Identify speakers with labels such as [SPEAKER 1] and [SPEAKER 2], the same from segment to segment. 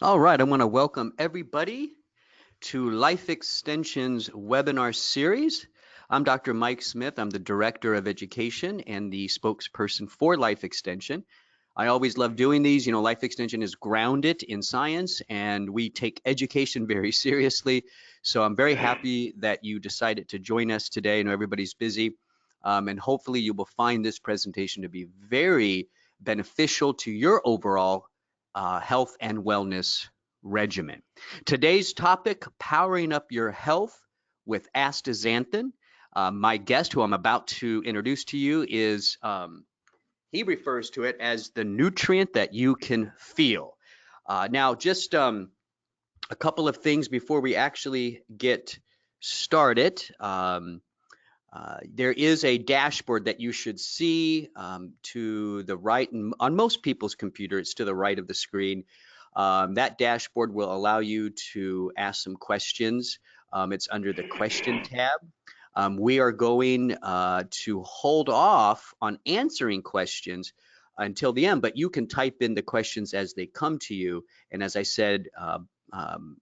[SPEAKER 1] All right, I want to welcome everybody to Life Extension's webinar series. I'm Dr. Mike Smith. I'm the Director of Education and the spokesperson for Life Extension. I always love doing these. Life Extension is grounded in science and we take education very seriously. So I'm very happy that you decided to join us today. I know everybody's busy, and hopefully you will find this presentation to be very beneficial to your overall health and wellness regimen. Today's topic, powering up your health with astaxanthin. My guest, who I'm about to introduce to you, is he refers to it as the nutrient that you can feel. Now, just a couple of things before we actually get started. There is a dashboard that you should see to the right, and on most people's computer, it's to the right of the screen. That dashboard will allow you to ask some questions. It's under the question tab. We are going to hold off on answering questions until the end, but you can type in the questions as they come to you. And as I said,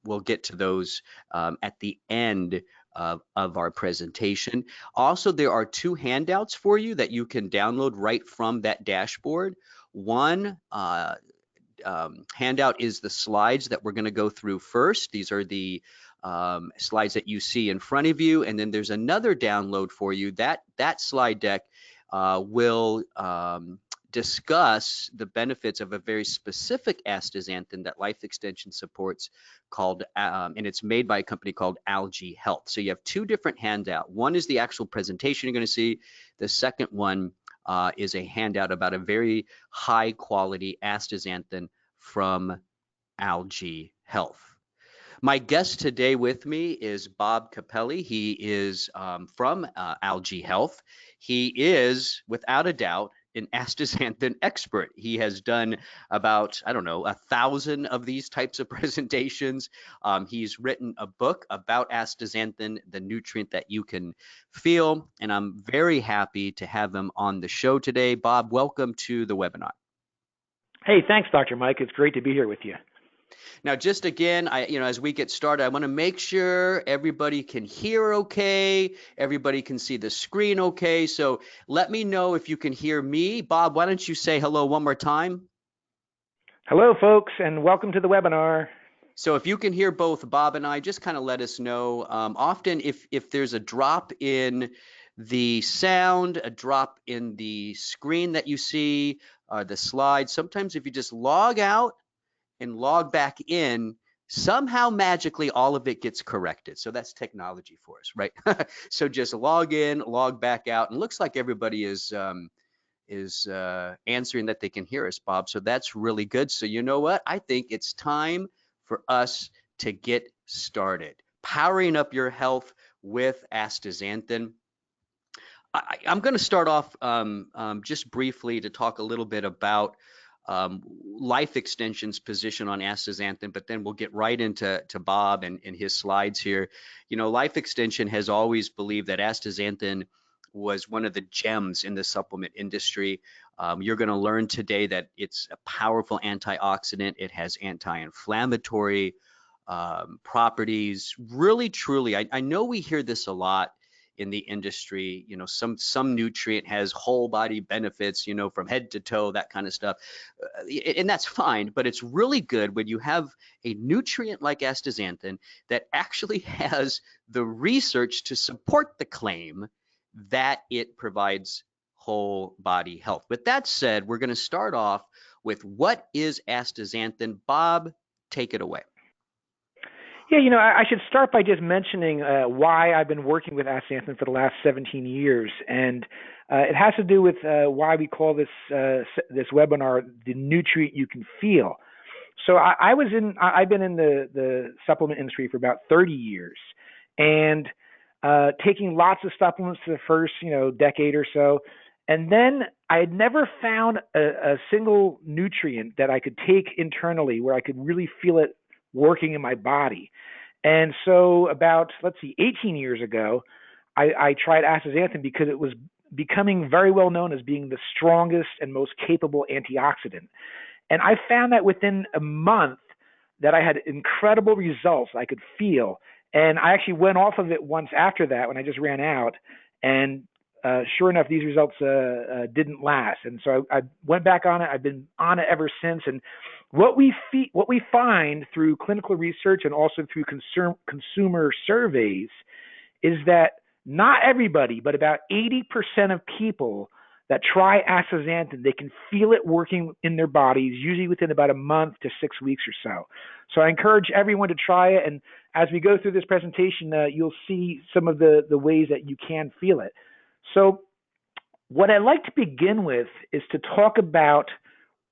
[SPEAKER 1] we'll get to those at the end of our presentation. Also, there are two handouts for you that you can download right from that dashboard. One handout is the slides that we're going to go through first. These are the slides that you see in front of you, and then there's another download for you. That slide deck will discuss the benefits of a very specific astaxanthin that Life Extension supports called, and it's made by a company called Algae Health. So you have two different handouts. One is the actual presentation you're going to see. The second one is a handout about a very high quality astaxanthin from Algae Health. My guest today with me is Bob Capelli. He is from Algae Health. He is, without a doubt, an astaxanthin expert. He has done about, 1,000 of these types of presentations. He's written a book about astaxanthin, the nutrient that you can feel, and I'm very happy to have him on the show today. Bob, welcome to the webinar.
[SPEAKER 2] Hey, thanks, Dr. Mike. It's great to be here with you.
[SPEAKER 1] Now, just again, as we get started, I want to make sure everybody can hear okay, everybody can see the screen okay. So let me know if you can hear me. Bob, why don't you say hello one more time?
[SPEAKER 2] Hello, folks, and welcome to the webinar.
[SPEAKER 1] So if you can hear both Bob and I, just kind of let us know. Often if there's a drop in the sound, a drop in the screen that you see, the slides, sometimes if you just log out and log back in, somehow magically all of it gets corrected. So that's technology for us, right? So just log in, log back out, and it looks like everybody is answering that they can hear us, Bob. So that's really good. So you know what? I think it's time for us to get started. Powering up your health with astaxanthin. I'm going to start off just briefly to talk a little bit about Life Extension's position on astaxanthin, but then we'll get right into Bob and his slides here. Life Extension has always believed that astaxanthin was one of the gems in the supplement industry. You're going to learn today that it's a powerful antioxidant. It has anti-inflammatory properties. Really, truly, I know we hear this a lot in the industry. Some nutrient has whole body benefits, from head to toe, that kind of stuff. And that's fine, but it's really good when you have a nutrient like astaxanthin that actually has the research to support the claim that it provides whole body health. With that said, we're going to start off with what is astaxanthin. Bob, take it away.
[SPEAKER 2] Yeah, I should start by just mentioning why I've been working with astaxanthin for the last 17 years, and it has to do with why we call this webinar "The Nutrient You Can Feel." So I've been in the supplement industry for about 30 years, and taking lots of supplements for the first decade or so, and then I had never found a single nutrient that I could take internally where I could really feel it working in my body. And so about, 18 years ago, I tried astaxanthin because it was becoming very well known as being the strongest and most capable antioxidant. And I found that within a month that I had incredible results I could feel. And I actually went off of it once after that when I just ran out. And sure enough, these results didn't last. And so I went back on it. I've been on it ever since. And what we find through clinical research and also through consumer surveys is that not everybody, but about 80% of people that try astaxanthin, they can feel it working in their bodies, usually within about a month to 6 weeks or so. So I encourage everyone to try it. And as we go through this presentation, you'll see some of the ways that you can feel it. So what I'd like to begin with is to talk about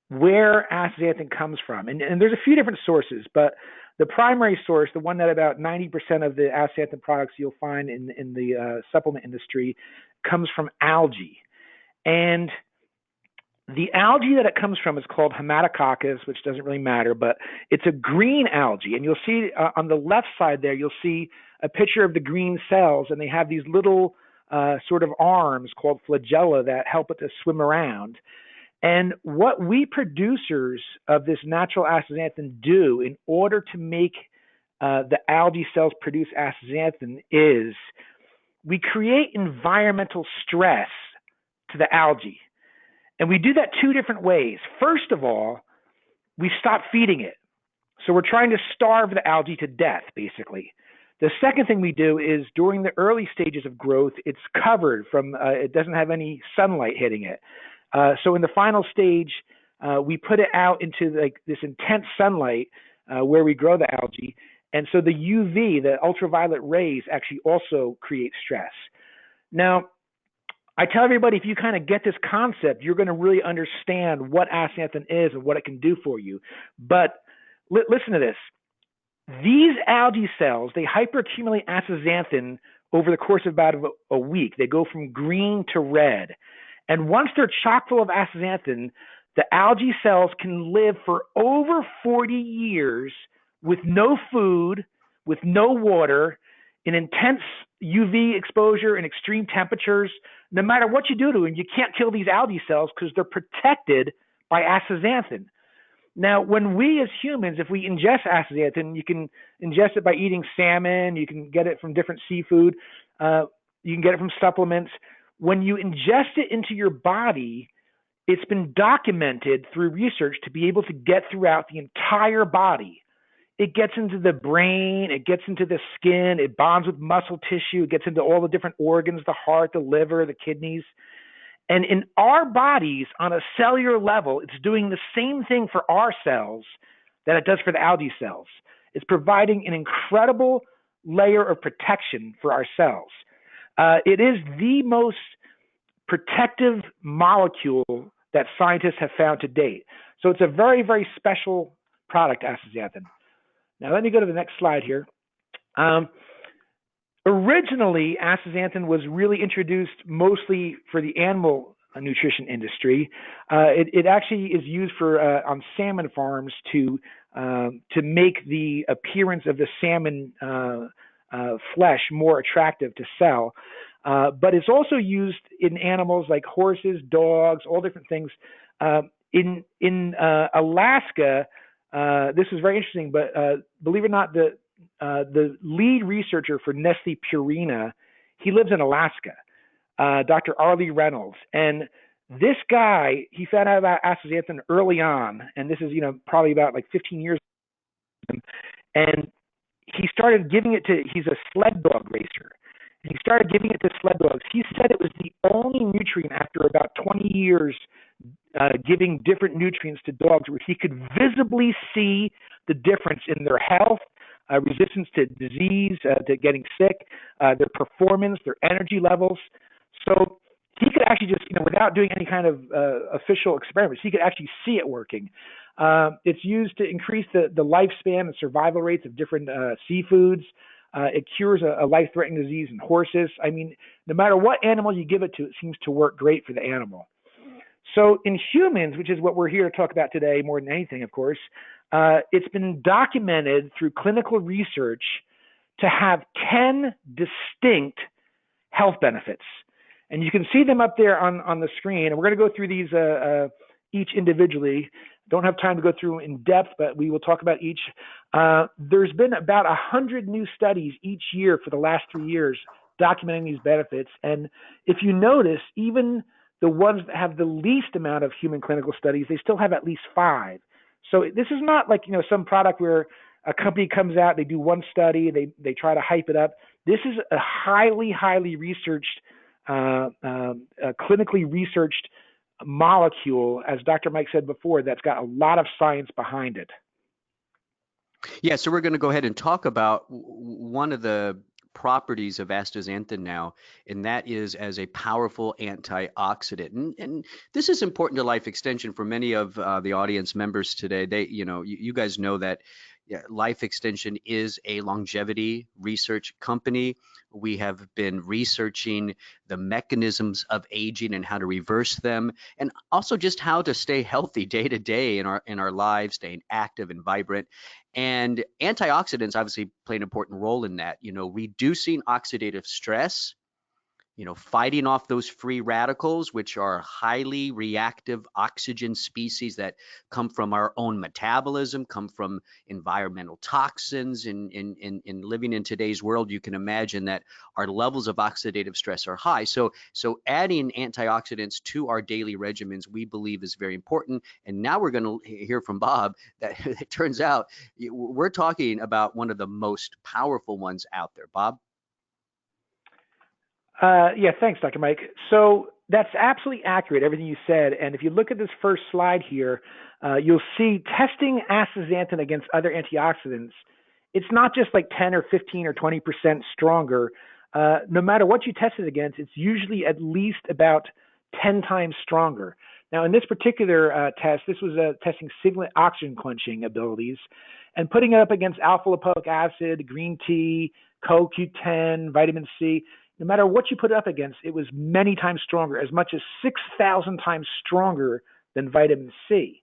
[SPEAKER 2] where astaxanthin comes from. And there's a few different sources, but the primary source, the one that about 90% of the astaxanthin products you'll find in the supplement industry, comes from algae. And the algae that it comes from is called Haematococcus, which doesn't really matter, but it's a green algae. And you'll see on the left side there, you'll see a picture of the green cells, and they have these little sort of arms called flagella that help it to swim around. And what we producers of this natural astaxanthin do in order to make the algae cells produce astaxanthin is we create environmental stress to the algae. And we do that two different ways. First of all, we stop feeding it. So we're trying to starve the algae to death, basically. The second thing we do is during the early stages of growth, it's covered from, it doesn't have any sunlight hitting it. So in the final stage, we put it out into like this intense sunlight where we grow the algae. And so the UV, the ultraviolet rays, actually also create stress. Now, I tell everybody, if you kind of get this concept, you're going to really understand what astaxanthin is and what it can do for you. But listen to this. These algae cells, they hyperaccumulate astaxanthin over the course of about a week. They go from green to red. And once they're chock full of astaxanthin, the algae cells can live for over 40 years with no food, with no water, in intense UV exposure and extreme temperatures. No matter what you do to them, you can't kill these algae cells because they're protected by astaxanthin. Now, when we as humans, if we ingest astaxanthin, you can ingest it by eating salmon, you can get it from different seafood, you can get it from supplements. When you ingest it into your body, it's been documented through research to be able to get throughout the entire body. It gets into the brain, it gets into the skin, it bonds with muscle tissue, it gets into all the different organs, the heart, the liver, the kidneys. And in our bodies, on a cellular level, it's doing the same thing for our cells that it does for the algae cells. It's providing an incredible layer of protection for our cells. It is the most protective molecule that scientists have found to date. So it's a very, very special product, astaxanthin. Now, let me go to the next slide here. Originally, astaxanthin was really introduced mostly for the animal nutrition industry. It actually is used for on salmon farms to make the appearance of the salmon flesh more attractive to sell. But it's also used in animals like horses, dogs, all different things. In Alaska, this is very interesting, but believe it or not, the lead researcher for Nestle Purina, he lives in Alaska, Dr. Arlie Reynolds. And this guy, he found out about astaxanthin early on, and this is, probably about like 15 years ago. And he started giving it to, he's a sled dog racer. And he started giving it to sled dogs. He said it was the only nutrient after about 20 years giving different nutrients to dogs where he could visibly see the difference in their health, resistance to disease, to getting sick, their performance, their energy levels. So he could actually just, without doing any kind of official experiments, he could actually see it working. It's used to increase the lifespan and survival rates of different seafoods. It cures a life-threatening disease in horses. I mean, no matter what animal you give it to, it seems to work great for the animal. So in humans, which is what we're here to talk about today more than anything, of course, it's been documented through clinical research to have 10 distinct health benefits. And you can see them up there on the screen. And we're going to go through these each individually Don't have time to go through in depth, but we will talk about each. There's been about 100 new studies each year for the last 3 years documenting these benefits. And if you notice, even the ones that have the least amount of human clinical studies, they still have at least 5. So this is not like, some product where a company comes out, they do one study, they try to hype it up. This is a highly researched, clinically researched molecule, as Dr. Mike said before, that's got a lot of science behind it.
[SPEAKER 1] Yeah, so we're going to go ahead and talk about one of the properties of astaxanthin now, and that is as a powerful antioxidant. And this is important to life extension for many of the audience members today. You guys know that Life Extension is a longevity research company. We have been researching the mechanisms of aging and how to reverse them, and also just how to stay healthy day to day in our lives, staying active and vibrant. And antioxidants obviously play an important role in that, reducing oxidative stress, fighting off those free radicals, which are highly reactive oxygen species that come from our own metabolism, come from environmental toxins. In living in today's world, you can imagine that our levels of oxidative stress are high. So adding antioxidants to our daily regimens, we believe, is very important. And now we're going to hear from Bob that it turns out we're talking about one of the most powerful ones out there. Bob?
[SPEAKER 2] Yeah, thanks, Dr. Mike. So that's absolutely accurate, everything you said. And if you look at this first slide here, you'll see testing astaxanthin against other antioxidants, it's not just like 10 or 15 or 20% stronger. No matter what you test it against, it's usually at least about 10 times stronger. Now, in this particular test, this was testing singlet oxygen quenching abilities and putting it up against alpha lipoic acid, green tea, CoQ10, vitamin C. No matter what you put it up against, it was many times stronger, as much as 6,000 times stronger than vitamin C.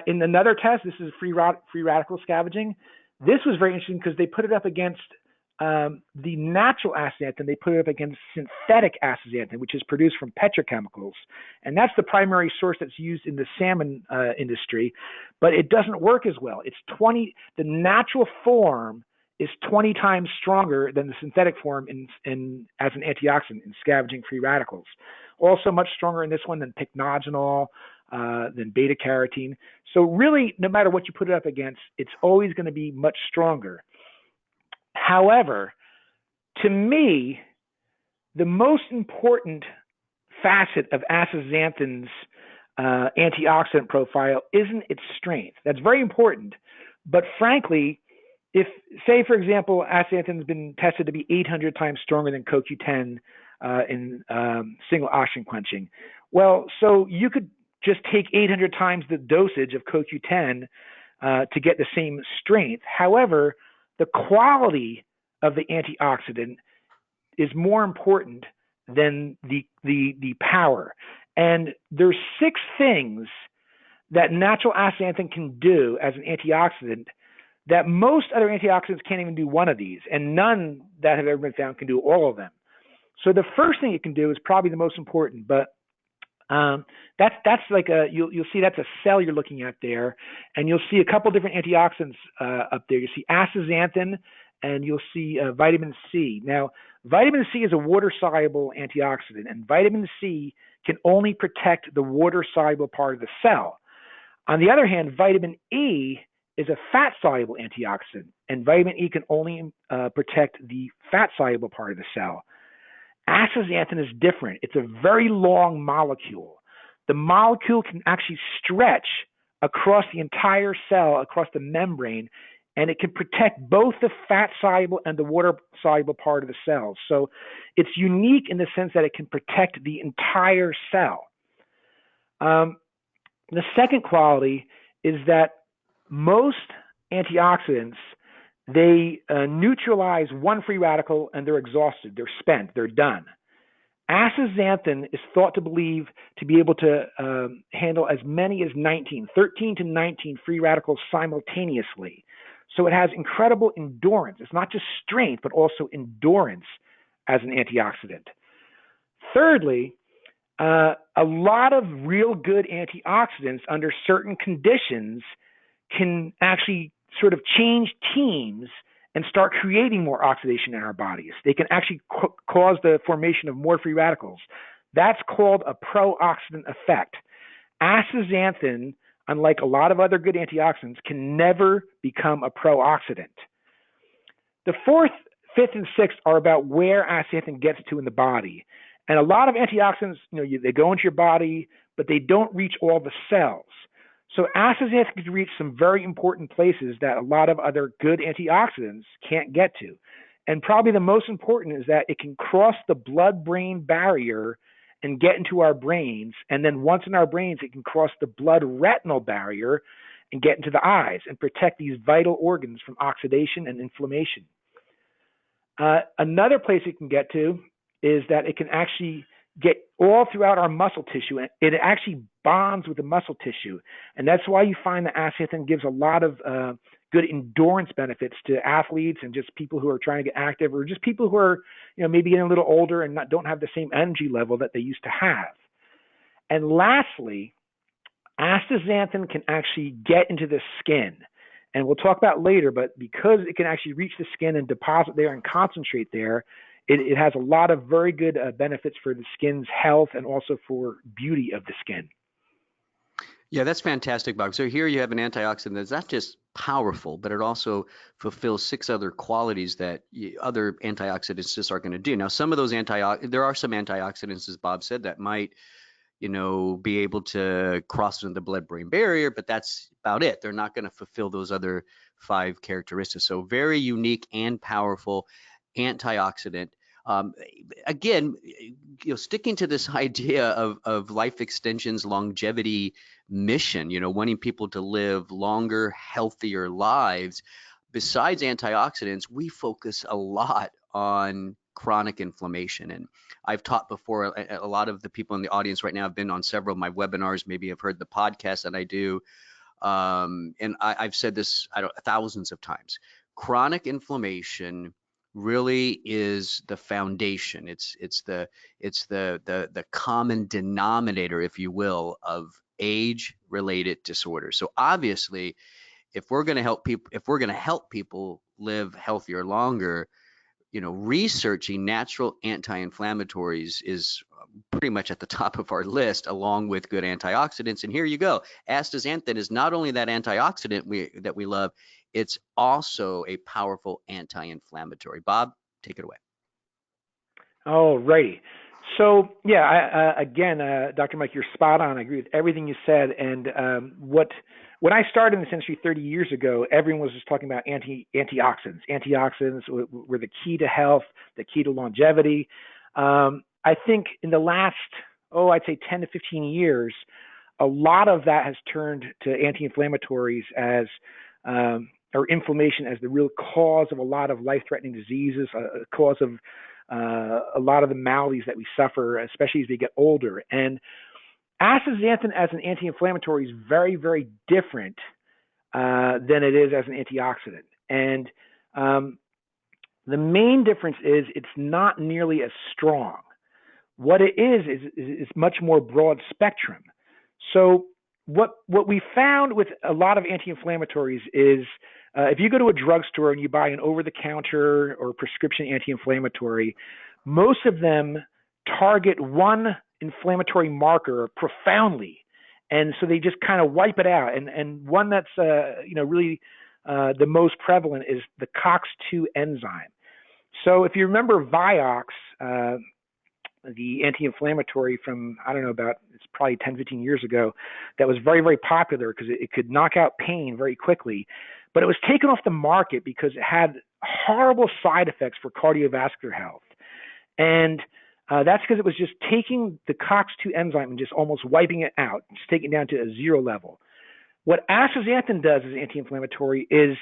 [SPEAKER 2] In another test, this is free radical scavenging. This was very interesting because they put it up against the natural astaxanthin. They put it up against synthetic astaxanthin, which is produced from petrochemicals. And that's the primary source that's used in the salmon industry. But it doesn't work as well. The natural form is 20 times stronger than the synthetic form as an antioxidant in scavenging free radicals. Also much stronger in this one than pycnogenol, than beta carotene. So really, no matter what you put it up against, it's always going to be much stronger. However, to me, the most important facet of astaxanthin's antioxidant profile isn't its strength. That's very important. But frankly, if, say, for example, astaxanthin has been tested to be 800 times stronger than CoQ10 in single oxygen quenching, well, so you could just take 800 times the dosage of CoQ10 to get the same strength. However, the quality of the antioxidant is more important than the power. And there's 6 things that natural astaxanthin can do as an antioxidant that most other antioxidants can't even do one of these, and none that have ever been found can do all of them. So the first thing it can do is probably the most important, but that's like you'll see that's a cell you're looking at there, and you'll see a couple different antioxidants up there. You see astaxanthin, and you'll see vitamin C. Now, vitamin C is a water-soluble antioxidant, and vitamin C can only protect the water-soluble part of the cell. On the other hand, vitamin E is a fat-soluble antioxidant, and vitamin E can only protect the fat-soluble part of the cell. Astaxanthin is different. It's a very long molecule. The molecule can actually stretch across the entire cell, across the membrane, and it can protect both the fat-soluble and the water-soluble part of the cell. So it's unique in the sense that it can protect the entire cell. The second quality is that most antioxidants, they neutralize one free radical and they're exhausted, they're spent, they're done. Astaxanthin is thought to be able to handle as many as 13 to 19 free radicals simultaneously. So it has incredible endurance. It's not just strength, but also endurance as an antioxidant. Thirdly, A lot of real good antioxidants under certain conditions can actually sort of change teams and start creating more oxidation in our bodies. They can actually cause the formation of more free radicals. That's called a pro-oxidant effect. Astaxanthin, unlike a lot of other good antioxidants, can never become a pro-oxidant. The fourth, fifth, and sixth are about where astaxanthin gets to in the body. And a lot of antioxidants, they go into your body, but they don't reach all the cells. So astaxanthin can reach some very important places that a lot of other good antioxidants can't get to. And probably the most important is that it can cross the blood-brain barrier and get into our brains. And then once in our brains, it can cross the blood-retinal barrier and get into the eyes and protect these vital organs from oxidation and inflammation. Another place it can get to is that it can actually get all throughout our muscle tissue, and it actually bonds with the muscle tissue. And that's why you find that astaxanthin gives a lot of good endurance benefits to athletes and just people who are trying to get active, or just people who are, maybe getting a little older and don't have the same energy level that they used to have. And lastly, astaxanthin can actually get into the skin. And we'll talk about later, but because it can actually reach the skin and deposit there and concentrate there, it has a lot of very good benefits for the skin's health and also for beauty of the skin.
[SPEAKER 1] Yeah, that's fantastic, Bob. So here you have an antioxidant that's not just powerful, but it also fulfills 6 other qualities that other antioxidants just aren't going to do. Now, some of those there are some antioxidants, as Bob said, that might, be able to cross into the blood-brain barrier, but that's about it. They're not going to fulfill those other 5 characteristics. So very unique and powerful antioxidant. Again, sticking to this idea of life extensions, longevity mission, wanting people to live longer, healthier lives. Besides antioxidants, we focus a lot on chronic inflammation. And I've taught before, a lot of the people in the audience right now have been on several of my webinars, maybe have heard the podcast that I do. And I've said this thousands of times. Chronic inflammation really is the foundation. It's the common denominator, if you will, of age-related disorders. So obviously, if we're going to help people live healthier longer, researching natural anti-inflammatories is pretty much at the top of our list, along with good antioxidants. And here you go. Astaxanthin is not only that antioxidant that we love, it's also a powerful anti-inflammatory. Bob, take it away.
[SPEAKER 2] All righty. So yeah, again, Dr. Mike, you're spot on. I agree with everything you said. And when I started in this industry 30 years ago, everyone was just talking about antioxidants. Antioxidants were the key to health, the key to longevity. I think in the last, I'd say 10 to 15 years, a lot of that has turned to anti-inflammatories or inflammation as the real cause of a lot of life-threatening diseases, a cause of a lot of the maladies that we suffer, especially as we get older. And astaxanthin as an anti-inflammatory is very, very different than it is as an antioxidant. And the main difference is it's not nearly as strong. What it is much more broad spectrum. So what we found with a lot of anti-inflammatories is if you go to a drugstore and you buy an over-the-counter or prescription anti-inflammatory, most of them target one inflammatory marker profoundly, and so they just kind of wipe it out. And one that's really the most prevalent is the COX-2 enzyme. So if you remember Vioxx, the anti-inflammatory from, it's probably 10, 15 years ago, that was very, very popular because it could knock out pain very quickly. But it was taken off the market because it had horrible side effects for cardiovascular health. And that's because it was just taking the COX-2 enzyme and just almost wiping it out, just taking it down to a 0 level. What astaxanthin does as anti-inflammatory is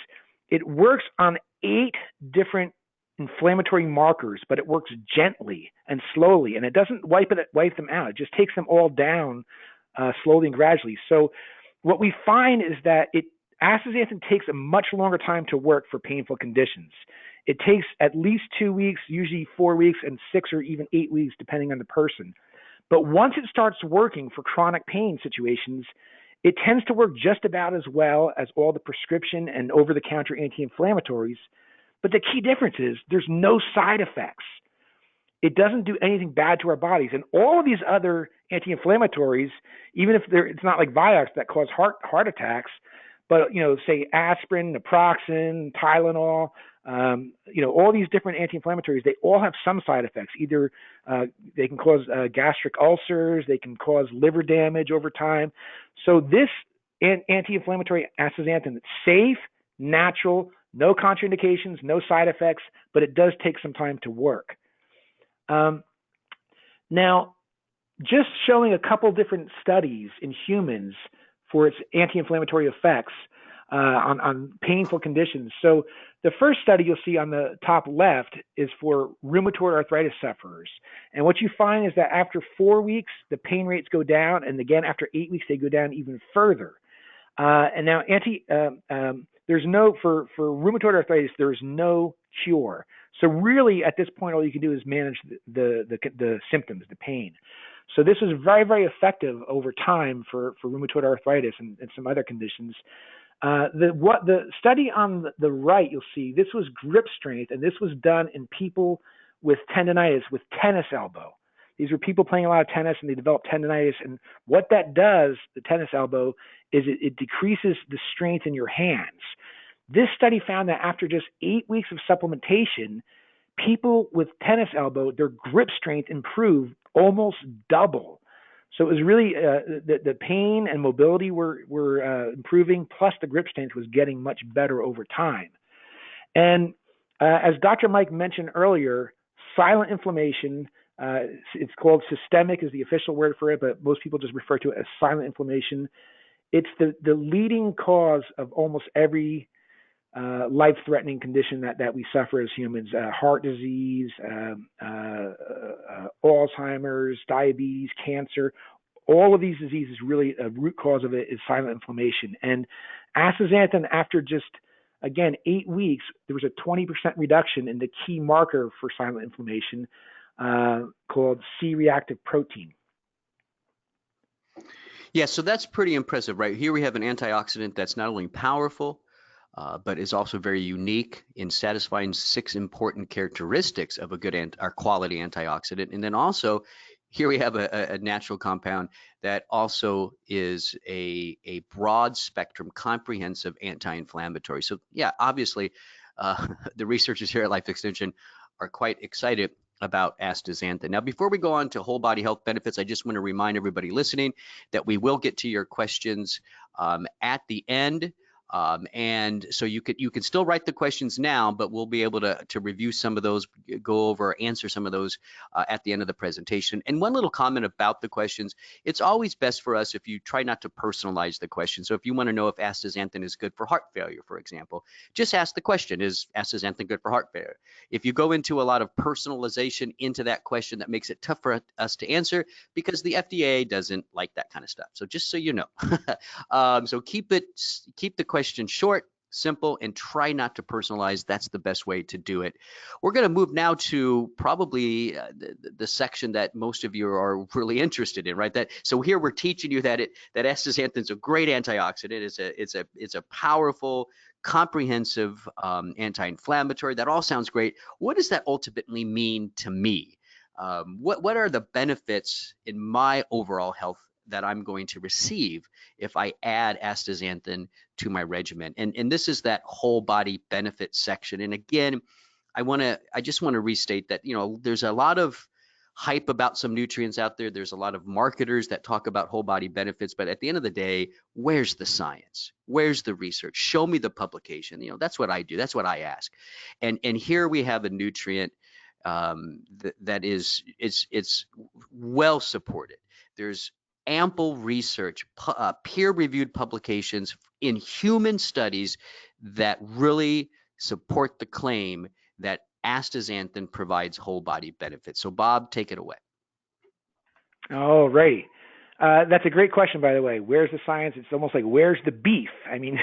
[SPEAKER 2] it works on 8 different inflammatory markers, but it works gently and slowly, and it doesn't wipe them out. It just takes them all down slowly and gradually. So what we find is that astaxanthin takes a much longer time to work for painful conditions. It takes at least 2 weeks, usually 4 weeks, and 6 or even 8 weeks, depending on the person. But once it starts working for chronic pain situations, it tends to work just about as well as all the prescription and over-the-counter anti-inflammatories. But the key difference is there's no side effects. It doesn't do anything bad to our bodies. And all of these other anti-inflammatories, even if it's not like Vioxx that cause heart attacks, but say aspirin, naproxen, Tylenol, all these different anti-inflammatories, they all have some side effects. Either they can cause gastric ulcers, they can cause liver damage over time. So this anti-inflammatory astaxanthin, it's safe, natural, no contraindications, no side effects, but it does take some time to work. Now, just showing a couple different studies in humans for its anti-inflammatory effects on painful conditions. So the first study you'll see on the top left is for rheumatoid arthritis sufferers. And what you find is that after 4 weeks, the pain rates go down. And again, after 8 weeks, they go down even further. And now there's no, for rheumatoid arthritis, there's no cure. So really, at this point, all you can do is manage the symptoms, the pain. So this is very, very effective over time for rheumatoid arthritis and some other conditions. The study on the right, you'll see, this was grip strength, and this was done in people with tendonitis, with tennis elbow. These were people playing a lot of tennis, and they developed tendonitis. And what that does, the tennis elbow, is it decreases the strength in your hands. This study found that after just 8 weeks of supplementation, people with tennis elbow, their grip strength improved almost double. So it was really the pain and mobility were improving, plus the grip strength was getting much better over time. And as Dr. Mike mentioned earlier, silent inflammation, it's called systemic is the official word for it, but most people just refer to it as silent inflammation. It's the leading cause of almost every life-threatening condition that we suffer as humans: heart disease, Alzheimer's, diabetes, cancer. All of these diseases, really, a root cause of it is silent inflammation. And astaxanthin, after just, again, 8 weeks, there was a 20% reduction in the key marker for silent inflammation called C-reactive protein.
[SPEAKER 1] Yeah, so that's pretty impressive, right? Here we have an antioxidant that's not only powerful, but is also very unique in satisfying 6 important characteristics of a good or quality antioxidant. And then also, here we have a natural compound that also is a broad spectrum, comprehensive anti-inflammatory. So yeah, obviously, the researchers here at Life Extension are quite excited about astaxanthin. Now, before we go on to whole body health benefits, I just want to remind everybody listening that we will get to your questions at the end. And so you can still write the questions now, but we'll be able to review some of those, go over, answer some of those at the end of the presentation. And one little comment about the questions: it's always best for us if you try not to personalize the question. So if you want to know if astaxanthin is good for heart failure, for example, just ask the question: is astaxanthin good for heart failure? If you go into a lot of personalization into that question, that makes it tough for us to answer, because the FDA doesn't like that kind of stuff. So just so you know, so keep the question short, simple, and try not to personalize. That's the best way to do it. We're going to move now to probably the section that most of you are really interested in, right? So here we're teaching you that astaxanthin is a great antioxidant. It's a powerful, comprehensive anti-inflammatory. That all sounds great. What does that ultimately mean to me? What are the benefits in my overall health that I'm going to receive if I add astaxanthin to my regimen? And this is that whole body benefit section. And again, I just want to restate that, there's a lot of hype about some nutrients out there. There's a lot of marketers that talk about whole body benefits, but at the end of the day, where's the science? Where's the research? Show me the publication. That's what I do. That's what I ask. And here we have a nutrient that is it's well supported. There's ample research, peer-reviewed publications in human studies that really support the claim that astaxanthin provides whole body benefits. So Bob, take it away.
[SPEAKER 2] All right. That's a great question, by the way. Where's the science? It's almost like, where's the beef? I mean,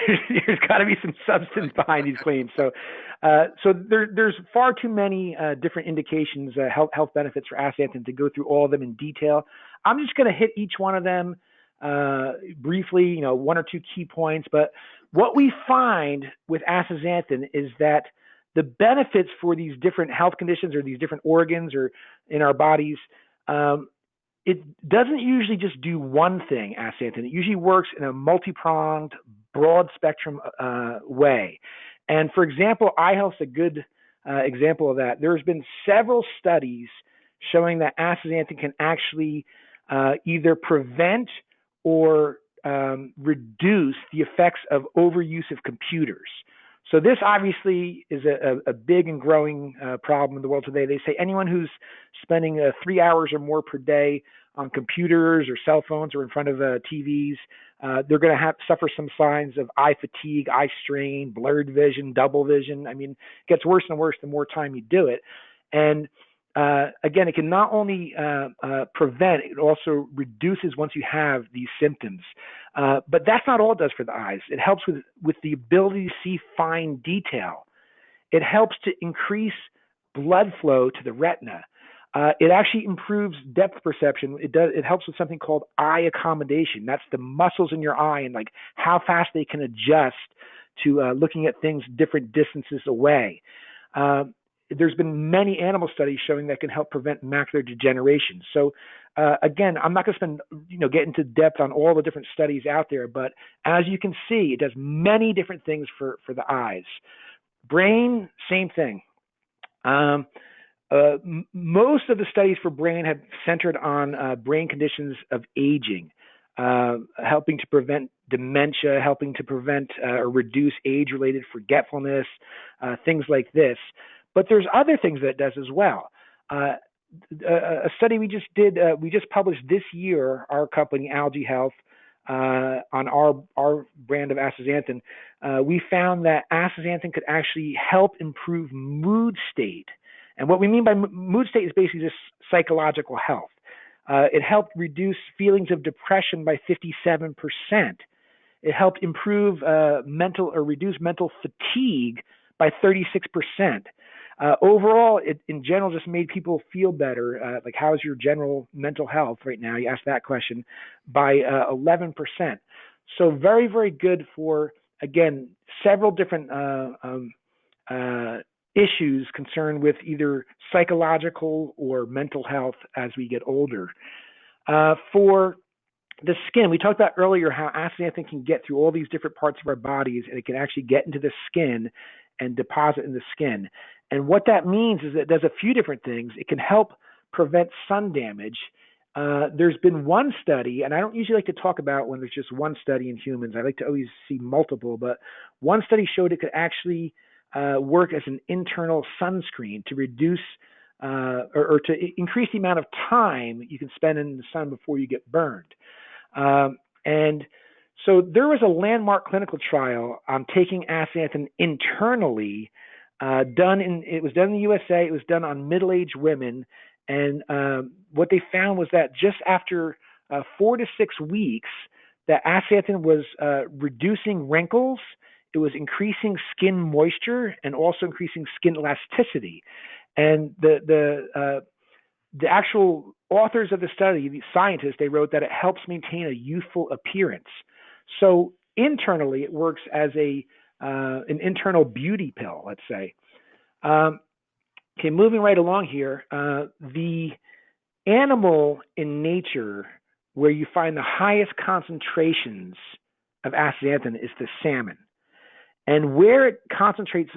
[SPEAKER 2] there's got to be some substance behind these claims. So there's far too many different indications, health benefits for astaxanthin to go through all of them in detail. I'm just going to hit each one of them briefly, one or two key points. But what we find with astaxanthin is that the benefits for these different health conditions or these different organs or in our bodies, it doesn't usually just do one thing, astaxanthin. It usually works in a multi-pronged, broad spectrum way. And for example, eye health is a good example of that. There's been several studies showing that astaxanthin can actually either prevent or reduce the effects of overuse of computers. So this obviously is a big and growing problem in the world today. They say anyone who's spending 3 hours or more per day on computers or cell phones or in front of TVs, they're going to suffer some signs of eye fatigue, eye strain, blurred vision, double vision. I mean, it gets worse and worse the more time you do it. And again, it can not only prevent, it also reduces once you have these symptoms. But that's not all it does for the eyes. It helps with the ability to see fine detail. It helps to increase blood flow to the retina. It actually improves depth perception. It helps with something called eye accommodation. That's the muscles in your eye and like how fast they can adjust to looking at things different distances away. There's been many animal studies showing that can help prevent macular degeneration. So again, I'm not going to get into depth on all the different studies out there, but as you can see, it does many different things for the eyes. Brain, same thing. Most of the studies for brain have centered on brain conditions of aging, helping to prevent dementia, helping to prevent or reduce age-related forgetfulness, things like this. But there's other things that it does as well. A study we just did, we just published this year, our company, Algae Health, on our brand of astaxanthin, we found that astaxanthin could actually help improve mood state. And what we mean by mood state is basically just psychological health. It helped reduce feelings of depression by 57%. It helped improve reduce mental fatigue by 36%. Overall, it in general just made people feel better. Like, how's your general mental health right now? You asked that question, by 11%. So very, very good for, again, several different issues concerned with either psychological or mental health as we get older. For the skin, we talked about earlier how astaxanthin can get through all these different parts of our bodies, and it can actually get into the skin and deposit in the skin. And what that means is that it does a few different things. It can help prevent sun damage. There's been one study, and I don't usually like to talk about when there's just one study in humans. I like to always see multiple, but one study showed it could actually work as an internal sunscreen to reduce or to increase the amount of time you can spend in the sun before you get burned. And so there was a landmark clinical trial on taking astaxanthin internally. It was done in the USA. It was done on middle-aged women, and what they found was that just after 4 to 6 weeks, that astaxanthin was reducing wrinkles. It was increasing skin moisture and also increasing skin elasticity. And the actual authors of the study, the scientists, they wrote that it helps maintain a youthful appearance. So internally, it works as an internal beauty pill, let's say. Okay, moving right along here, the animal in nature where you find the highest concentrations of astaxanthin is the salmon. And where it concentrates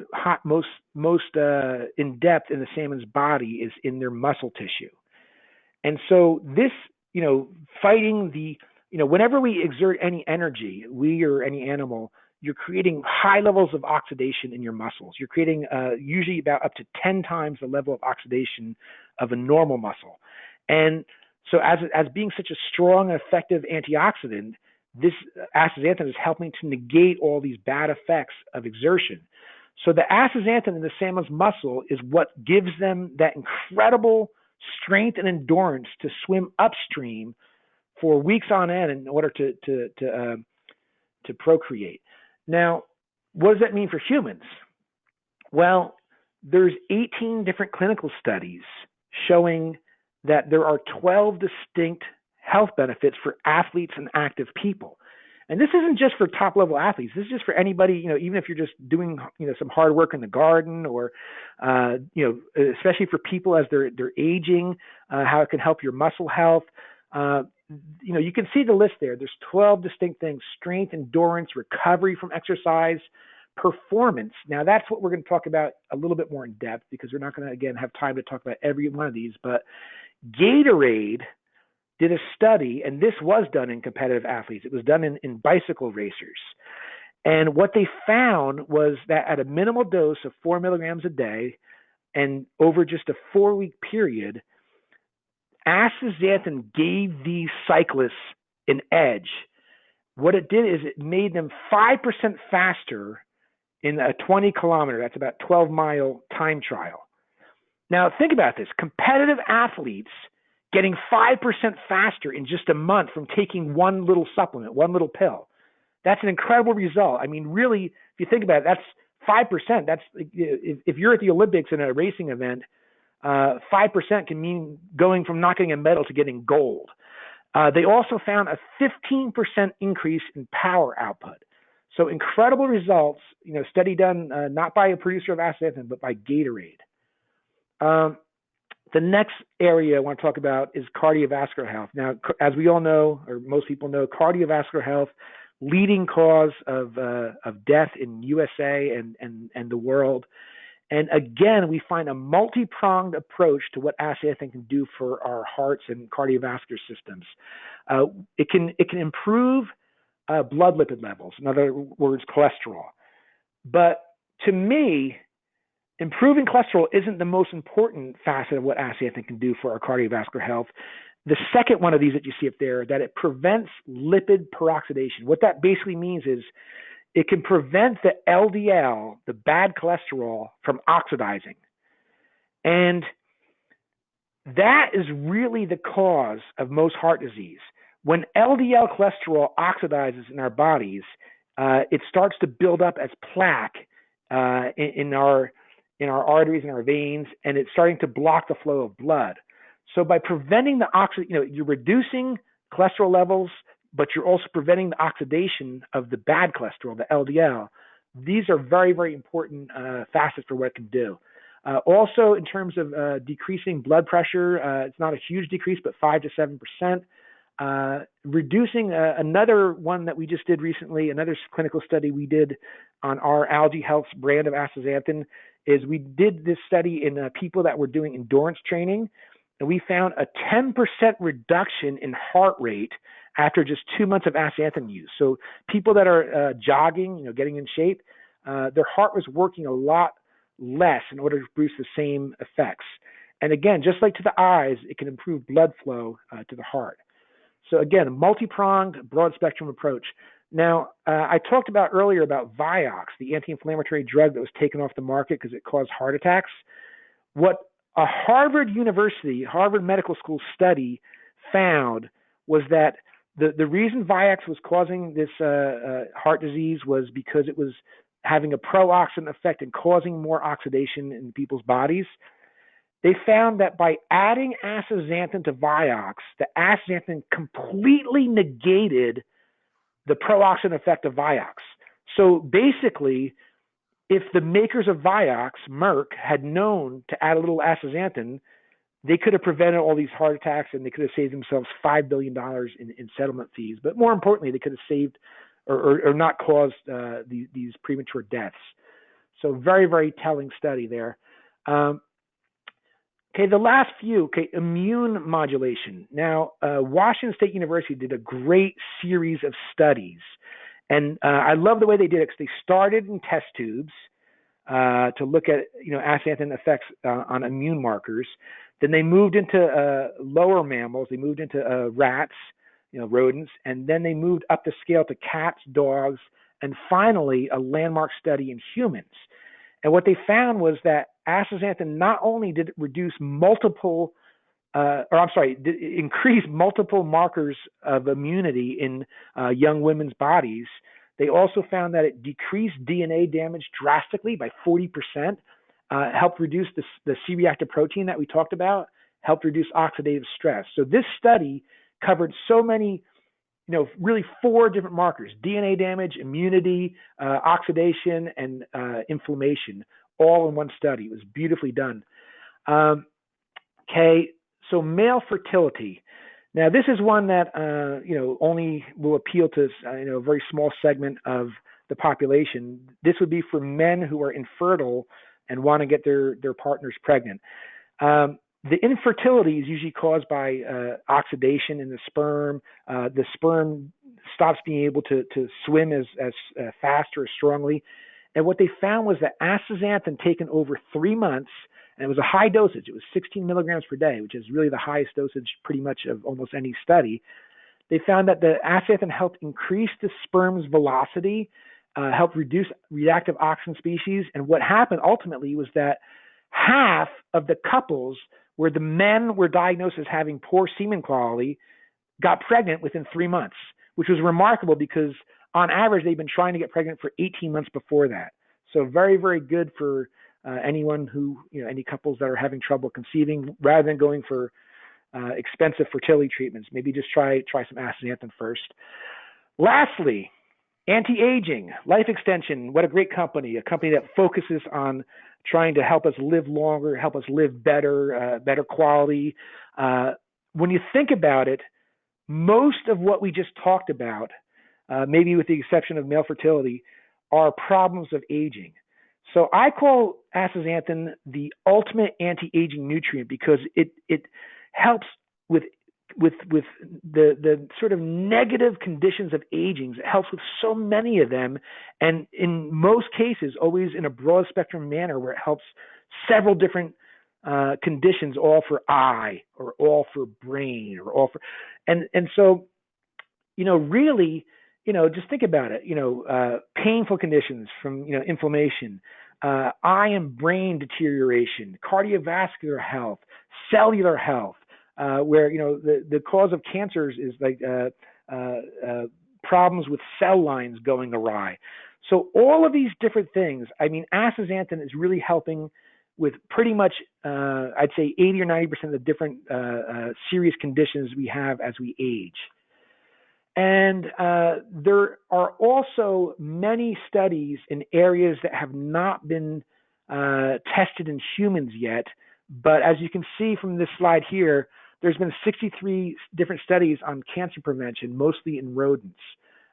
[SPEAKER 2] most in depth in the salmon's body is in their muscle tissue. And so this, fighting whenever we exert any energy, we or any animal, you're creating high levels of oxidation in your muscles. You're creating usually about up to 10 times the level of oxidation of a normal muscle. And so as being such a strong and effective antioxidant, this astaxanthin is helping to negate all these bad effects of exertion. So the astaxanthin in the salmon's muscle is what gives them that incredible strength and endurance to swim upstream for weeks on end in order to procreate. Now, what does that mean for humans? Well, there's 18 different clinical studies showing that there are 12 distinct health benefits for athletes and active people. And this isn't just for top level athletes. This is just for anybody, even if you're just doing, some hard work in the garden or, especially for people as they're aging, how it can help your muscle health. You can see the list there. There's 12 distinct things: strength, endurance, recovery from exercise, performance. Now, that's what we're going to talk about a little bit more in depth, because we're not going to, again, have time to talk about every one of these. But Gatorade did a study, and this was done in competitive athletes. It was done in bicycle racers. And what they found was that at a minimal dose of 4 milligrams a day and over just a 4-week period, astaxanthin gave these cyclists an edge. What it did is it made them 5% faster in a 20-kilometer, that's about 12-mile time trial. Now, think about this. Competitive athletes getting 5% faster in just a month from taking one little supplement, one little pill. That's an incredible result. I mean, really, if you think about it, that's 5%. That's if you're at the Olympics in a racing event, 5% can mean going from not getting a medal to getting gold. They also found a 15% increase in power output. So incredible results, study done not by a producer of astaxanthin, but by Gatorade. The next area I want to talk about is cardiovascular health. Now, as we all know, or most people know, cardiovascular health, leading cause of death in USA and the world. And again, we find a multi-pronged approach to what astaxanthin can do for our hearts and cardiovascular systems. It can improve blood lipid levels, in other words, cholesterol. But to me, improving cholesterol isn't the most important facet of what astaxanthin can do for our cardiovascular health. The second one of these that you see up there, that it prevents lipid peroxidation. What that basically means is it can prevent the LDL, the bad cholesterol, from oxidizing. And that is really the cause of most heart disease. When LDL cholesterol oxidizes in our bodies, it starts to build up as plaque in our arteries and our veins, and it's starting to block the flow of blood. So by preventing the you're reducing cholesterol levels, but you're also preventing the oxidation of the bad cholesterol, the LDL. These are very, very important facets for what it can do. Also, in terms of decreasing blood pressure, it's not a huge decrease, but 5 to 7%. Reducing another one that we just did recently, another clinical study we did on our Algae Health's brand of astaxanthin, is we did this study in people that were doing endurance training, and we found a 10% reduction in heart rate after just 2 months of astaxanthin use. So people that are jogging, getting in shape, their heart was working a lot less in order to produce the same effects. And again, just like to the eyes, it can improve blood flow to the heart. So again, a multi-pronged, broad-spectrum approach. Now, I talked about earlier about Vioxx, the anti-inflammatory drug that was taken off the market because it caused heart attacks. What a Harvard Medical School study found was that the reason Vioxx was causing this heart disease was because it was having a pro-oxidant effect and causing more oxidation in people's bodies. They found that by adding astaxanthin to Vioxx, the astaxanthin completely negated the pro-oxidant effect of Vioxx. So basically, if the makers of Vioxx, Merck, had known to add a little astaxanthin, they could have prevented all these heart attacks, and they could have saved themselves $5 billion in settlement fees. But more importantly, they could have saved or not caused these premature deaths. So very, very telling study there. The last few, immune modulation. Now, Washington State University did a great series of studies. And I love the way they did it, because they started in test tubes to look at, astaxanthin effects on immune markers. Then they moved into lower mammals. They moved into rats, rodents. And then they moved up the scale to cats, dogs, and finally a landmark study in humans. And what they found was that astaxanthin not only did it reduce multiple or I'm sorry, increased multiple markers of immunity in young women's bodies. They also found that it decreased DNA damage drastically by 40%, helped reduce the C-reactive protein that we talked about, helped reduce oxidative stress. So this study covered so many, really 4 different markers: DNA damage, immunity, oxidation, and inflammation, all in one study. It was beautifully done. Okay, so male fertility. Now, this is one that only will appeal to a very small segment of the population. This would be for men who are infertile and want to get their partners pregnant. The infertility is usually caused by oxidation in the sperm. The sperm stops being able to swim as fast or as strongly. And what they found was that astaxanthin taken over 3 months, and it was a high dosage. It was 16 milligrams per day, which is really the highest dosage pretty much of almost any study. They found that the astaxanthin helped increase the sperm's velocity, helped reduce reactive oxygen species. And what happened ultimately was that half of the couples where the men were diagnosed as having poor semen quality got pregnant within 3 months, which was remarkable because on average they've been trying to get pregnant for 18 months before that. So very, very good for anyone who, any couples that are having trouble conceiving, rather than going for expensive fertility treatments. Maybe just try some astaxanthin first. Lastly, anti-aging, life extension. What a great company! A company that focuses on trying to help us live longer, help us live better, better quality. When you think about it, most of what we just talked about, maybe with the exception of male fertility, are problems of aging. So I call astaxanthin the ultimate anti-aging nutrient because it helps with the sort of negative conditions of aging. It helps with so many of them, and in most cases, always in a broad spectrum manner where it helps several different conditions, all for eye or all for brain or all for, and so, really, just think about it. Painful conditions from inflammation, eye and brain deterioration, cardiovascular health, cellular health, where the cause of cancers is like problems with cell lines going awry. So all of these different things. I mean, astaxanthin is really helping with pretty much, I'd say 80 or 90% of the different serious conditions we have as we age. And there are also many studies in areas that have not been tested in humans yet. But as you can see from this slide here, there's been 63 different studies on cancer prevention, mostly in rodents.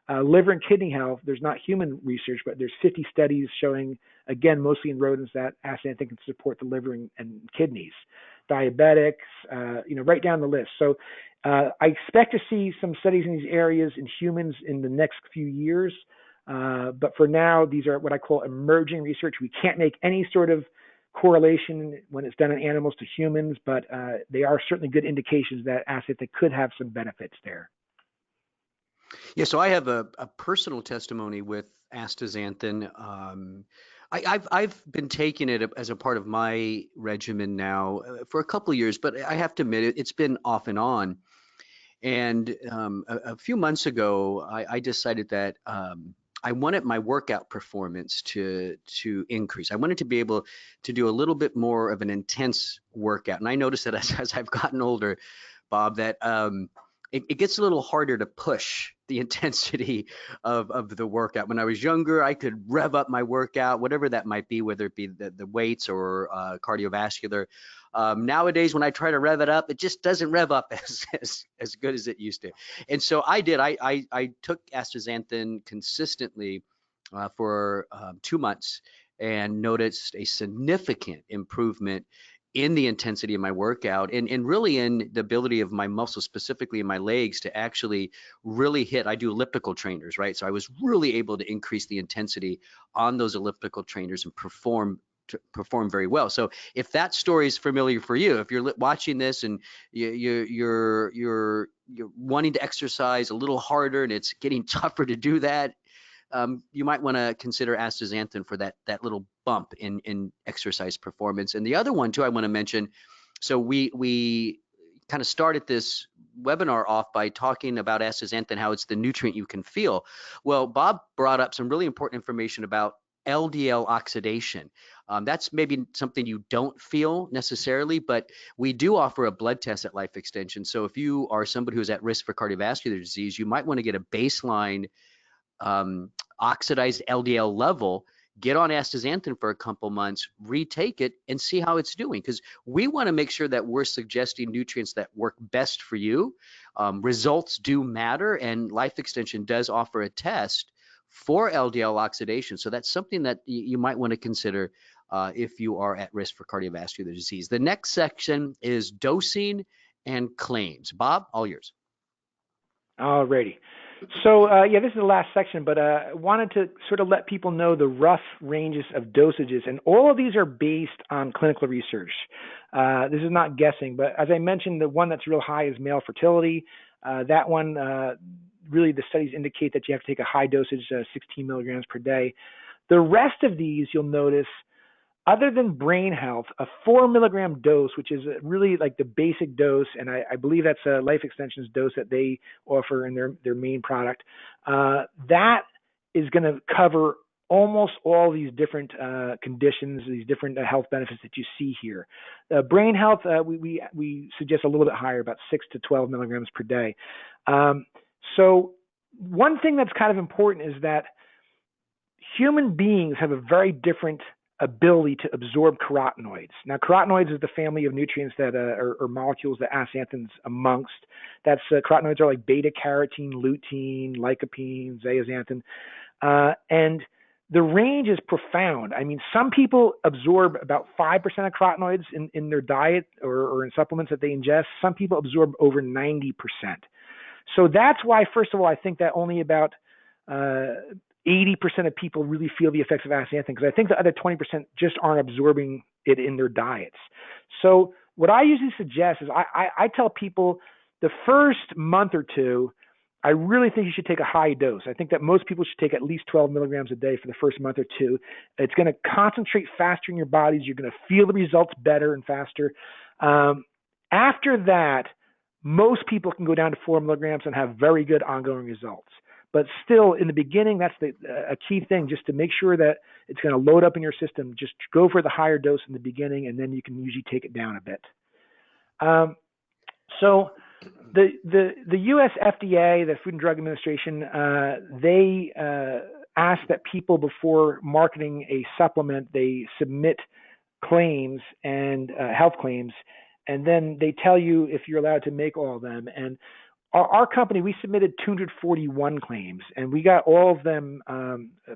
[SPEAKER 2] Liver and kidney health, there's not human research, but there's 50 studies showing, again, mostly in rodents, that astaxanthin can support the liver and kidneys. Diabetics, right down the list. So I expect to see some studies in these areas in humans in the next few years. But for now, these are what I call emerging research. We can't make any sort of correlation when it's done in animals to humans, but they are certainly good indications that astaxanthin could have some benefits there.
[SPEAKER 1] Yeah, so I have a personal testimony with astaxanthin. I've been taking it as a part of my regimen now for a couple of years, but I have to admit it's been off and on. And a few months ago, I decided that I wanted my workout performance to increase. I wanted to be able to do a little bit more of an intense workout. And I noticed that as I've gotten older, Bob, that it gets a little harder to push the intensity of the workout. When I was younger, I could rev up my workout, whatever that might be, whether it be the weights or cardiovascular. Nowadays, when I try to rev it up, it just doesn't rev up as good as it used to. And so I did. I took astaxanthin consistently for 2 months and noticed a significant improvement in the intensity of my workout and really in the ability of my muscles, specifically in my legs, to actually really hit. I do elliptical trainers, right? So I was really able to increase the intensity on those elliptical trainers and perform very well. So if that story is familiar for you, if you're watching this and you're wanting to exercise a little harder and it's getting tougher to do that, you might want to consider astaxanthin for that little bump in exercise performance. And the other one too, I want to mention. So we kind of started this webinar off by talking about astaxanthin, how it's the nutrient you can feel. Well, Bob brought up some really important information about LDL oxidation. That's maybe something you don't feel necessarily, but we do offer a blood test at Life Extension. So if you are somebody who's at risk for cardiovascular disease, you might want to get a baseline um, oxidized LDL level, get on astaxanthin for a couple months, retake it, and see how it's doing. Because we want to make sure that we're suggesting nutrients that work best for you. Results do matter, and Life Extension does offer a test for LDL oxidation. So that's something that you might want to consider if you are at risk for cardiovascular disease. The next section is dosing and claims. Bob, all yours.
[SPEAKER 2] Alrighty. So yeah, this is the last section, but I wanted to sort of let people know the rough ranges of dosages, and all of these are based on clinical research. This is not guessing, but as I mentioned, the one that's real high is male fertility. That one, really the studies indicate that you have to take a high dosage, 16 milligrams per day. The rest of these, you'll notice, other than brain health, a 4 milligram dose, which is really like the basic dose, and I believe that's a Life Extension's dose that they offer in their main product, that is going to cover almost all these different conditions, these different health benefits that you see here. Brain health, we suggest a little bit higher, about 6 to 12 milligrams per day. So one thing that's kind of important is that human beings have a very different ability to absorb carotenoids. Now, carotenoids is the family of nutrients that or molecules that astaxanthin's amongst. That's carotenoids are like beta carotene, lutein, lycopene, zeaxanthin, and the range is profound. I mean, some people absorb about 5% of carotenoids in their diet or in supplements that they ingest. Some people absorb over 90%. So that's why, first of all, I think that only about 80% of people really feel the effects of astaxanthin, because I think the other 20% just aren't absorbing it in their diets. So what I usually suggest is I tell people the first month or two, I really think you should take a high dose. I think that most people should take at least 12 milligrams a day for the first month or two. It's going to concentrate faster in your bodies. You're going to feel the results better and faster. After that, most people can go down to 4 milligrams and have very good ongoing results. But still, in the beginning, that's a key thing, just to make sure that it's going to load up in your system. Just go for the higher dose in the beginning, and then you can usually take it down a bit. So the U.S. FDA, the Food and Drug Administration, they ask that people, before marketing a supplement, they submit claims and health claims, and then they tell you if you're allowed to make all of them. And our company, we submitted 241 claims, and we got all of them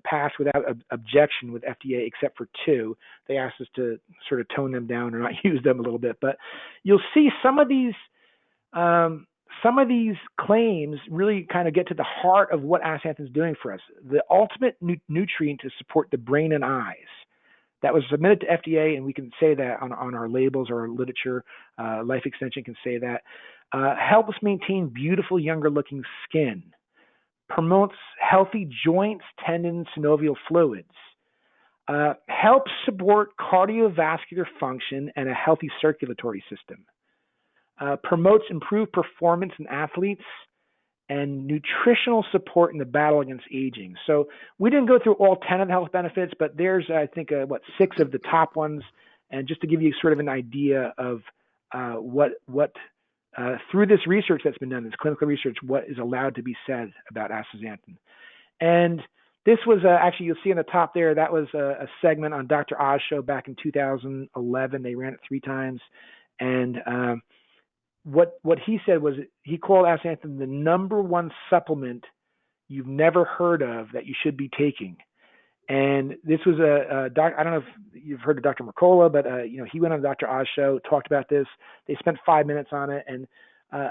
[SPEAKER 2] passed without objection with FDA, except for 2. They asked us to sort of tone them down or not use them a little bit. But you'll see some of these claims really kind of get to the heart of what astaxanthin is doing for us. The ultimate nutrient to support the brain and eyes. That was submitted to FDA, and we can say that on our labels or our literature. Life Extension can say that. Helps maintain beautiful, younger-looking skin. Promotes healthy joints, tendons, synovial fluids. Helps support cardiovascular function and a healthy circulatory system. Promotes improved performance in athletes and nutritional support in the battle against aging. So we didn't go through all 10 of the health benefits, but there's, I think, 6 of the top ones. And just to give you sort of an idea of what through this research that's been done, this clinical research, what is allowed to be said about astaxanthin. And this was actually, you'll see on the top there, that was a segment on Dr. Oz show back in 2011. They ran it 3 times. And what he said was he called astaxanthin the #1 supplement you've never heard of that you should be taking. And this was a doc. I don't know if you've heard of Dr. Mercola, but he went on the Dr. Oz show, talked about this. They spent 5 minutes on it, and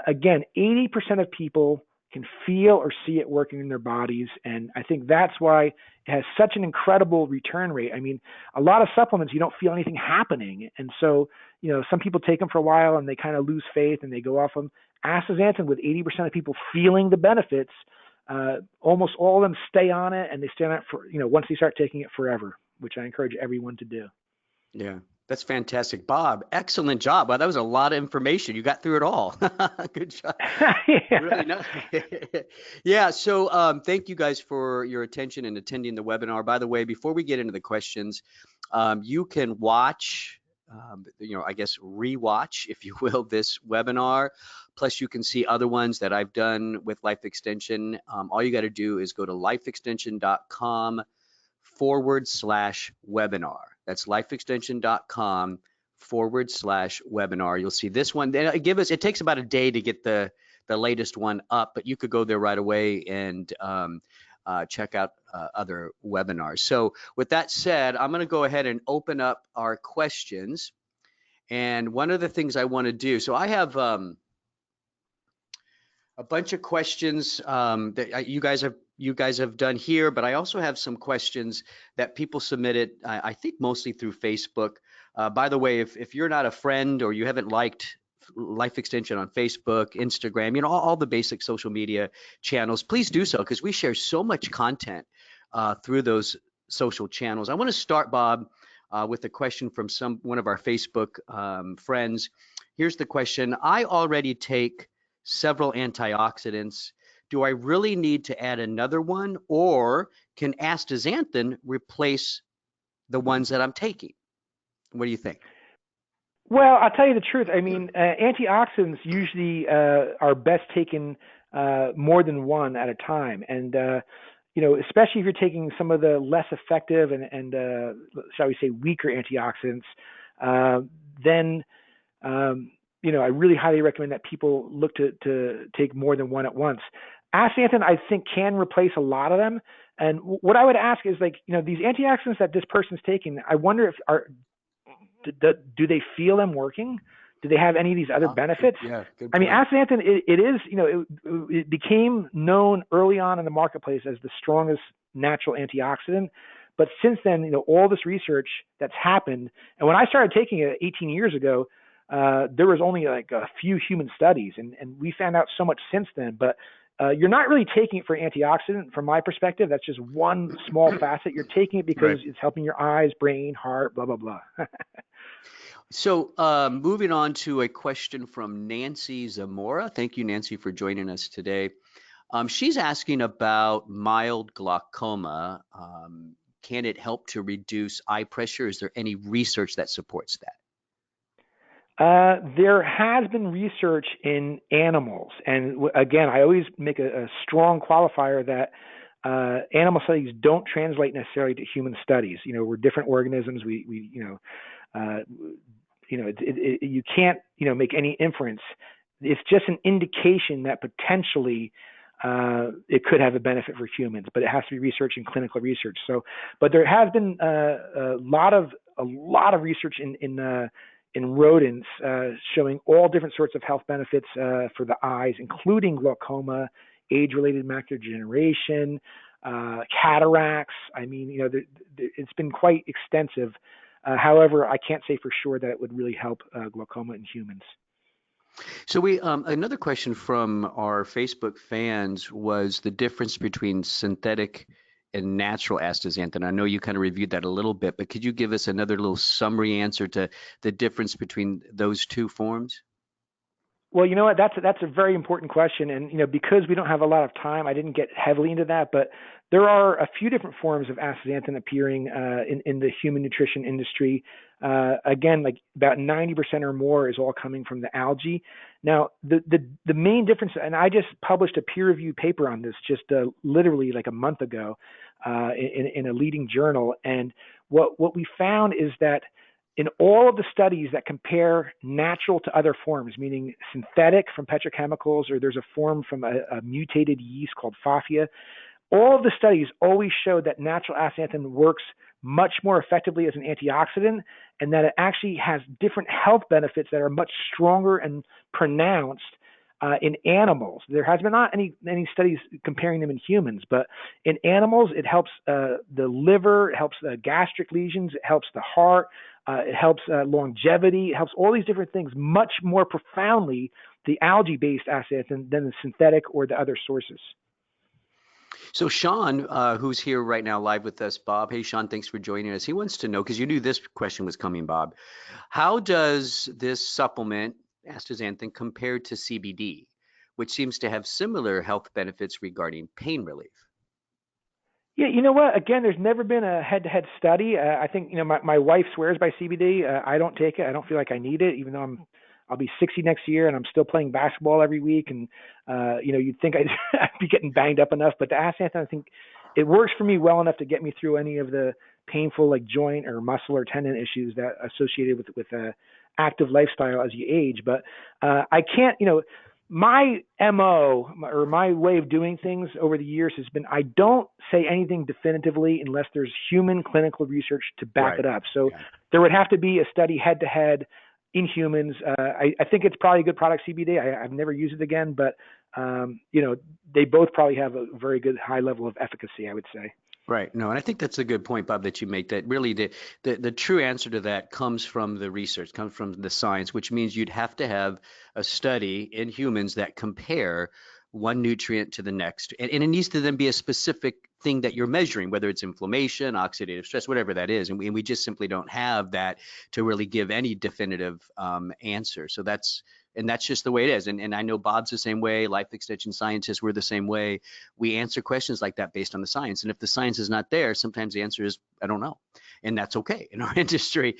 [SPEAKER 2] again, 80% of people can feel or see it working in their bodies, and I think that's why it has such an incredible return rate. I mean, a lot of supplements you don't feel anything happening, and so some people take them for a while and they kind of lose faith and they go off them. Astaxanthin, with 80% of people feeling the benefits, almost all of them stay on it, and they stay on it for once they start taking it forever, which I encourage everyone to do.
[SPEAKER 1] Yeah. That's fantastic, Bob. Excellent job. Wow, that was a lot of information. You got through it all. Good job.
[SPEAKER 2] Yeah.
[SPEAKER 1] Really nice. Yeah. So, thank you guys for your attention and attending the webinar. By the way, before we get into the questions, you can watch, I guess rewatch, if you will, this webinar. Plus, you can see other ones that I've done with Life Extension. All you got to do is go to lifeextension.com/webinar. That's lifeextension.com/webinar. You'll see this one. It takes about a day to get the latest one up, but you could go there right away and check out other webinars. So with that said, I'm going to go ahead and open up our questions. And one of the things I want to do, so I have a bunch of questions that you guys have done here, but I also have some questions that people submitted, I think mostly through Facebook. By the way, if you're not a friend or you haven't liked Life Extension on Facebook, Instagram, all the basic social media channels, please do so, because we share so much content through those social channels. I want to start, Bob, with a question from one of our Facebook friends. Here's the question. I already take several antioxidants. Do I really need to add another one, or can astaxanthin replace the ones that I'm taking? What do you think?
[SPEAKER 2] Well, I'll tell you the truth. I mean, antioxidants usually are best taken more than one at a time, and especially if you're taking some of the less effective and shall we say weaker antioxidants, then I really highly recommend that people look to take more than one at once. Astaxanthin, I think, can replace a lot of them. And what I would ask is, these antioxidants that this person's taking, I wonder do they feel them working? Do they have any of these other benefits?
[SPEAKER 1] Yeah, good
[SPEAKER 2] I mean,
[SPEAKER 1] point.
[SPEAKER 2] astaxanthin, it is, it became known early on in the marketplace as the strongest natural antioxidant. But since then, all this research that's happened, and when I started taking it 18 years ago, there was only like a few human studies, and we found out so much since then. But you're not really taking it for antioxidant, from my perspective. That's just one small facet. You're taking it because it's helping your eyes, brain, heart, blah, blah, blah.
[SPEAKER 1] So moving on to a question from Nancy Zamora. Thank you, Nancy, for joining us today. She's asking about mild glaucoma. Can it help to reduce eye pressure? Is there any research that supports that?
[SPEAKER 2] There has been research in animals, and again, I always make a strong qualifier that animal studies don't translate necessarily to human studies. We're different organisms. You can't make any inference. It's just an indication that potentially it could have a benefit for humans, but it has to be researched in clinical research. So, but there has been a lot of research in rodents showing all different sorts of health benefits for the eyes, including glaucoma, age-related macular degeneration, cataracts. I mean, it's been quite extensive. However, I can't say for sure that it would really help glaucoma in humans.
[SPEAKER 1] So another question from our Facebook fans was the difference between synthetic and natural astaxanthin. I know you kind of reviewed that a little bit, but could you give us another little summary answer to the difference between those two forms?
[SPEAKER 2] Well, you know what? That's a very important question, and because we don't have a lot of time, I didn't get heavily into that. But there are a few different forms of astaxanthin appearing in the human nutrition industry. Again, like about 90% or more is all coming from the algae. Now, the main difference, and I just published a peer-reviewed paper on this just literally like a month ago in a leading journal, and what we found is that in all of the studies that compare natural to other forms, meaning synthetic from petrochemicals, or there's a form from a mutated yeast called Pfaffia, all of the studies always show that natural astaxanthin works much more effectively as an antioxidant, and that it actually has different health benefits that are much stronger and pronounced in animals. There has been not any studies comparing them in humans, but in animals, it helps the liver, it helps gastric lesions, it helps the heart, it helps longevity, it helps all these different things much more profoundly, the algae-based astaxanthin than the synthetic or the other sources.
[SPEAKER 1] So Sean, who's here right now live with us, Bob. Hey, Sean, thanks for joining us. He wants to know, because you knew this question was coming, Bob. How does this supplement, astaxanthin, compare to CBD, which seems to have similar health benefits regarding pain relief?
[SPEAKER 2] Yeah, you know what? Again, there's never been a head-to-head study. I think my wife swears by CBD. I don't take it. I don't feel like I need it, even though I'll be 60 next year and I'm still playing basketball every week. And you'd think I'd be getting banged up enough, but the astaxanthin, I think it works for me well enough to get me through any of the painful like joint or muscle or tendon issues that associated with active lifestyle as you age. But I can't, my MO or my way of doing things over the years has been I don't say anything definitively unless there's human clinical research to back
[SPEAKER 1] Right.
[SPEAKER 2] it up. So
[SPEAKER 1] Yeah.
[SPEAKER 2] there would have to be a study head to head in humans. I think it's probably a good product, CBD. I've never used it again, but they both probably have a very good high level of efficacy, I would say.
[SPEAKER 1] Right. No, and I think that's a good point, Bob, that you make. That really the true answer to that comes from the research, comes from the science, which means you'd have to have a study in humans that compare one nutrient to the next, and it needs to then be a specific thing that you're measuring, whether it's inflammation, oxidative stress, whatever that is, and we just simply don't have that to really give any definitive answer. So that's just the way it is. And I know Bob's the same way. Life extension scientists, we're the same way. We answer questions like that based on the science. And if the science is not there, sometimes the answer is, I don't know. And that's okay in our industry.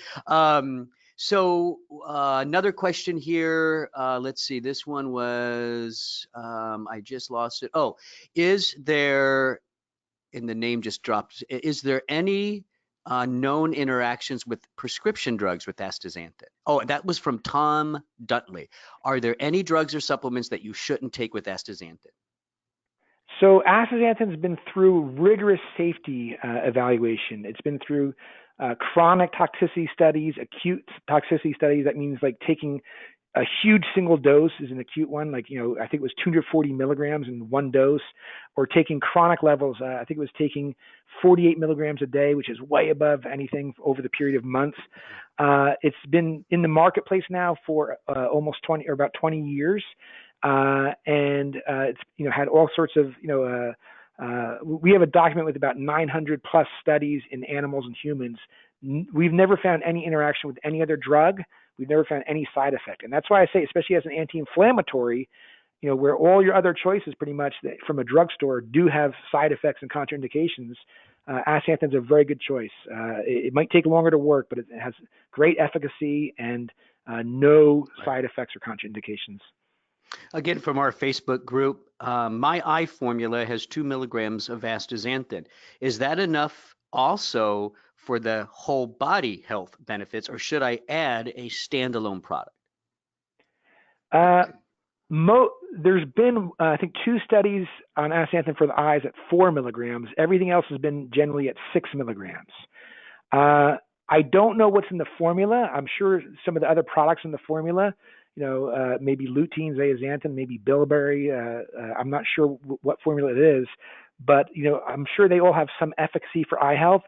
[SPEAKER 1] Another question here. Let's see. This one was, I just lost it. Oh, is there, and the name just dropped, is there any known interactions with prescription drugs with astaxanthin? Oh, that was from Tom Duntley. Are there any drugs or supplements that you shouldn't take with astaxanthin?
[SPEAKER 2] So astaxanthin's been through rigorous safety evaluation. It's been through chronic toxicity studies, acute toxicity studies. That means like taking a huge single dose is an acute one, like, I think it was 240 milligrams in one dose, or taking chronic levels. I think it was taking 48 milligrams a day, which is way above anything over the period of months. It's been in the marketplace now for almost 20 or about 20 years. And it's, had all sorts of, we have a document with about 900 plus studies in animals and humans. We've never found any interaction with any other drug. We've never found any side effect. And that's why I say, especially as an anti-inflammatory, where all your other choices pretty much from a drugstore do have side effects and contraindications, astaxanthin is a very good choice. It might take longer to work, but it has great efficacy and no side effects or contraindications.
[SPEAKER 1] Again, from our Facebook group, my eye formula has 2 milligrams of astaxanthin. Is that enough also for the whole body health benefits, or should I add a standalone product?
[SPEAKER 2] Uh, there's been, I think, 2 studies on astaxanthin for the eyes at 4 milligrams. Everything else has been generally at 6 milligrams. I don't know what's in the formula. I'm sure some of the other products in the formula, maybe lutein, zeaxanthin, maybe bilberry. I'm not sure what formula it is, but I'm sure they all have some efficacy for eye health.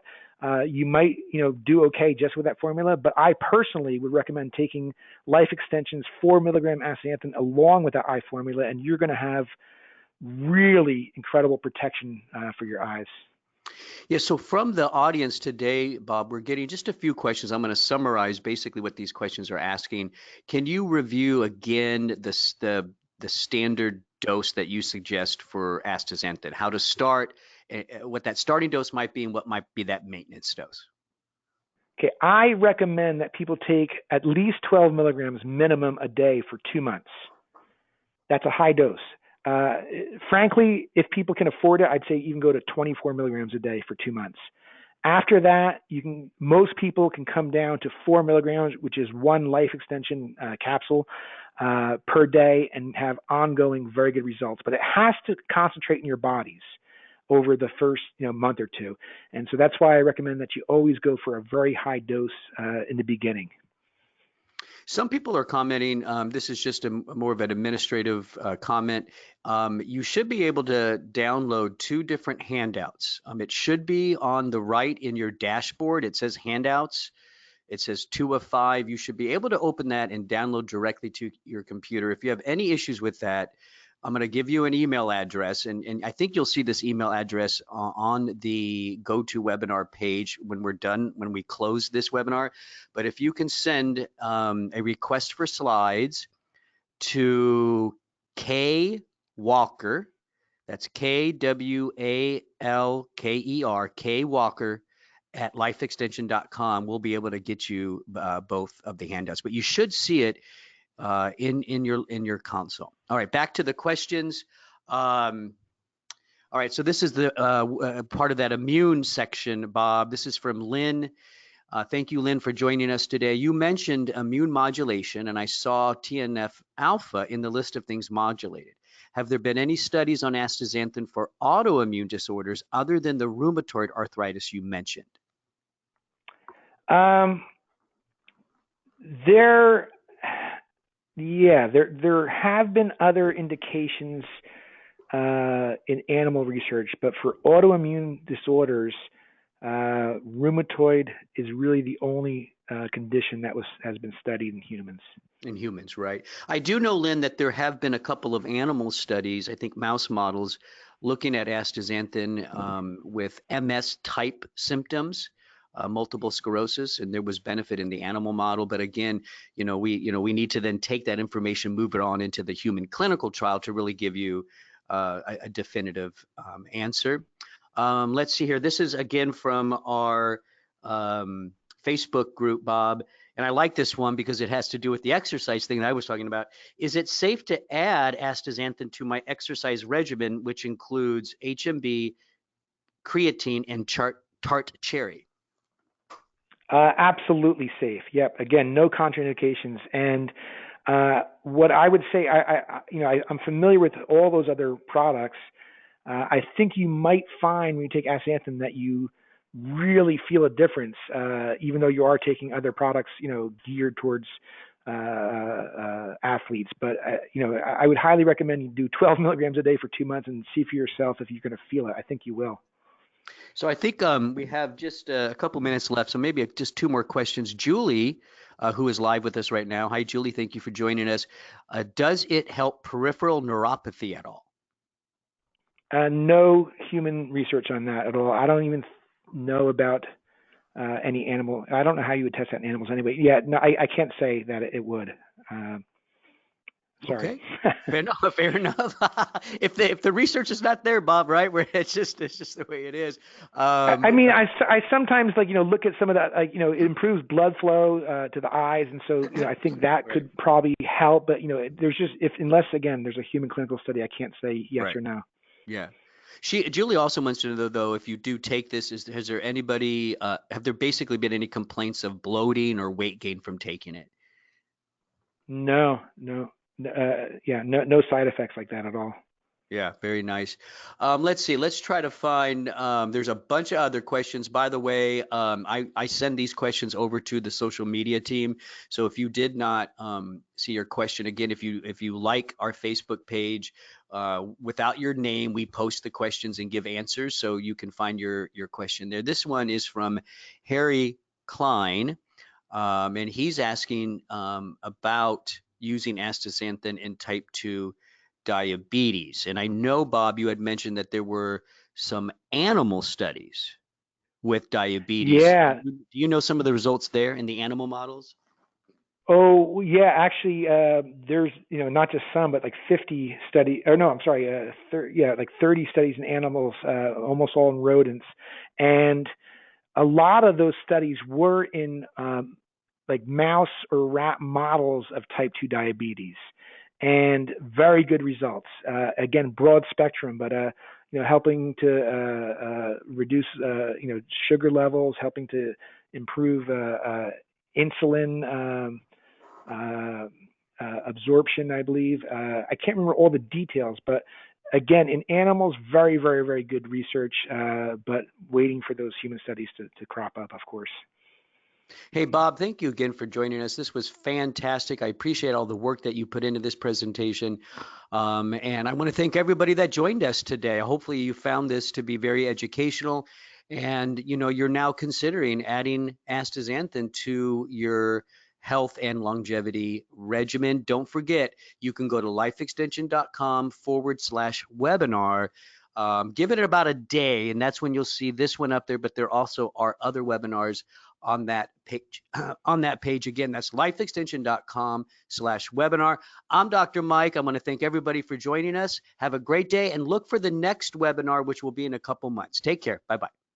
[SPEAKER 2] You might, do okay just with that formula, but I personally would recommend taking Life Extension's 4 milligram astaxanthin along with that eye formula, and you're going to have really incredible protection for your eyes.
[SPEAKER 1] Yeah, so from the audience today, Bob, we're getting just a few questions. I'm going to summarize basically what these questions are asking. Can you review again the standard dose that you suggest for astaxanthin? How to start, what that starting dose might be, and what might be that maintenance dose?
[SPEAKER 2] Okay, I recommend that people take at least 12 milligrams minimum a day for 2 months. That's a high dose. Frankly, if people can afford it, I'd say even go to 24 milligrams a day for 2 months. After that, most people can come down to 4 milligrams, which is one Life Extension capsule per day, and have ongoing very good results. But it has to concentrate in your bodies over the first month or two. And so that's why I recommend that you always go for a very high dose in the beginning.
[SPEAKER 1] Some people are commenting, this is just more of an administrative comment. You should be able to download 2 different handouts. It should be on the right in your dashboard. It says handouts. It says 2 of 5. You should be able to open that and download directly to your computer. If you have any issues with that, I'm going to give you an email address, and I think you'll see this email address on the GoToWebinar page when we're done, when we close this webinar. But if you can send a request for slides to K Walker, that's KWALKER, K Walker at lifeextension.com, we'll be able to get you both of the handouts. But you should see it in your console. All right, back to the questions. All right, so this is the part of that immune section, Bob. This is from Lynn. Thank you, Lynn, for joining us today. You mentioned immune modulation, and I saw TNF alpha in the list of things modulated. Have there been any studies on astaxanthin for autoimmune disorders other than the rheumatoid arthritis you mentioned?
[SPEAKER 2] There have been other indications in animal research, but for autoimmune disorders, rheumatoid is really the only condition that has been studied in humans.
[SPEAKER 1] In humans, right? I do know, Lynn, that there have been a couple of animal studies, I think mouse models, looking at astaxanthin with MS type symptoms, multiple sclerosis, and there was benefit in the animal model. But again, we need to then take that information, move it on into the human clinical trial to really give you a definitive answer. Let's see here. This is again from our Facebook group, Bob. And I like this one because it has to do with the exercise thing that I was talking about. Is it safe to add astaxanthin to my exercise regimen, which includes HMB, creatine, and tart cherry?
[SPEAKER 2] Absolutely safe. Yep. Again, no contraindications. And what I would say, I'm familiar with all those other products. I think you might find when you take astaxanthin that you really feel a difference, even though you are taking other products, geared towards athletes. But I would highly recommend you do 12 milligrams a day for 2 months and see for yourself if you're going to feel it. I think you will.
[SPEAKER 1] So I think we have just a couple minutes left, so maybe just two more questions. Julie, who is live with us right now. Hi, Julie. Thank you for joining us. Does it help peripheral neuropathy at all?
[SPEAKER 2] No human research on that at all. I don't even know about any animal. I don't know how you would test that in animals anyway. Yeah, no, I can't say that it would. Sorry.
[SPEAKER 1] Okay, fair enough. Fair enough. if the research is not there, Bob, right? Where it's just the way it is.
[SPEAKER 2] I mean, I sometimes look at some of that. It improves blood flow to the eyes, and so I think that could probably help. But there's just unless again there's a human clinical study, I can't say yes or no.
[SPEAKER 1] Yeah. Julie also wants to know, though, if you do take this, has there anybody, have there basically been any complaints of bloating or weight gain from taking it?
[SPEAKER 2] No. No side effects like that at all.
[SPEAKER 1] Yeah, very nice. Let's see. Let's try to find. There's a bunch of other questions. By the way, I send these questions over to the social media team. So if you did not see your question, again, if you like our Facebook page, without your name, we post the questions and give answers, so you can find your question there. This one is from Harry Klein, and he's asking about using astaxanthin in type 2 diabetes. And I know, Bob, you had mentioned that there were some animal studies with diabetes.
[SPEAKER 2] Yeah.
[SPEAKER 1] Do you know some of the results there in the animal models?
[SPEAKER 2] Oh, yeah, actually, there's, not just some, but like 50 studies, or no, I'm sorry, like 30 studies in animals, almost all in rodents. And a lot of those studies were in like mouse or rat models of type 2 diabetes, and very good results. Again, broad spectrum, but helping to reduce sugar levels, helping to improve insulin absorption, I believe. I can't remember all the details, but again, in animals, very, very, very good research, but waiting for those human studies to crop up, of course.
[SPEAKER 1] Hey, Bob, thank you again for joining us. This was fantastic. I appreciate all the work that you put into this presentation. And I want to thank everybody that joined us today. Hopefully you found this to be very educational, and you're now considering adding astaxanthin to your health and longevity regimen. Don't forget, you can go to lifeextension.com/webinar. Give it about a day, and that's when you'll see this one up there. But there also are other webinars on that page. On that page again, that's lifeextension.com/webinar. I'm Dr. Mike. I'm going to thank everybody for joining us. Have a great day, and look for the next webinar, which will be in a couple months. Take care. Bye bye.